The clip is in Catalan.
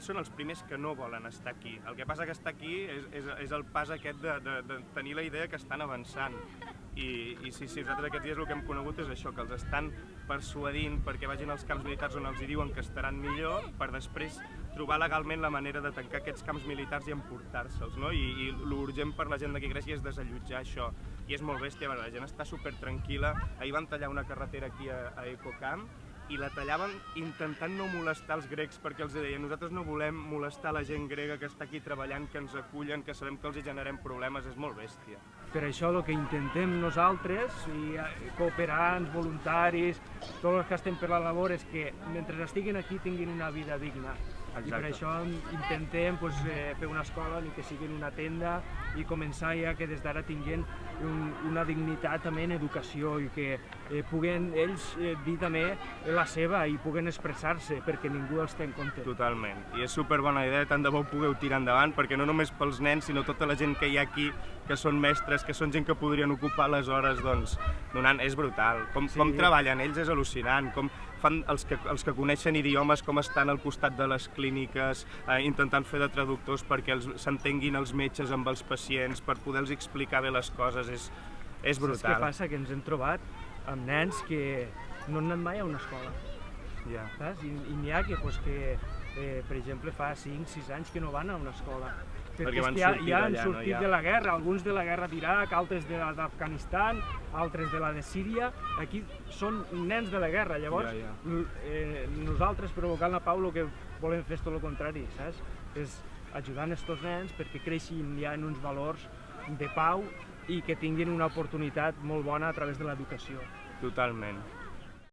ells són els primers que no volen estar aquí. El que passa que estar aquí és el pas aquest de tenir la idea que estan avançant. I sí, nosaltres aquests dies el que hem conegut és això, que els estan persuadint perquè vagin als camps militars on els hi diuen que estaran millor, per després trobar legalment la manera de tancar aquests camps militars i emportar-se'ls, no? I l'urgent per la gent d'aquí a Grècia és desallotjar això. I és molt bèstia, la gent està supertranquil·la. Ahir van tallar una carretera aquí a Ecocamp i la tallaven intentant no molestar els grecs, perquè els deien nosaltres no volem molestar la gent grega que està aquí treballant, que ens acullen, que sabem que els hi generem problemes, és molt bèstia. Per això el que intentem nosaltres, i cooperants, voluntaris, tots els que estem per la labor, és que mentre estiguin aquí tinguin una vida digna. I per això intentem fer una escola ni que sigui una tenda i començar ja que des d'ara tinguin una dignitat també en educació i que puguen ells dir també la seva i puguen expressar-se perquè ningú els té en compte. Totalment, i és superbona idea, tant de bo ho pugueu tirar endavant perquè no només pels nens sinó tota la gent que hi ha aquí, que són mestres, que són gent que podrien ocupar les hores, doncs, donant, és brutal. Com treballen ells és al·lucinant, com fan els que coneixen idiomes, com estan al costat de les clíniques, intentant fer de traductors perquè s'entenguin els metges amb els pacients, per poder-los explicar bé les coses, és brutal. Saps què passa? Que ens hem trobat amb nens que no han anat mai a una escola. Saps? I n'hi ha que, per exemple, fa 5-6 anys que no van a una escola. Perquè ja han sortit de la guerra, alguns de la guerra d'Iraq, altres de l'Afganistan, altres de la de Síria. Aquí són nens de la guerra, llavors nosaltres, provocant la pau, el que volem fer és tot el contrari, saps? És ajudant aquests nens perquè creixin ja en uns valors de pau i que tinguin una oportunitat molt bona a través de l'educació. Totalment.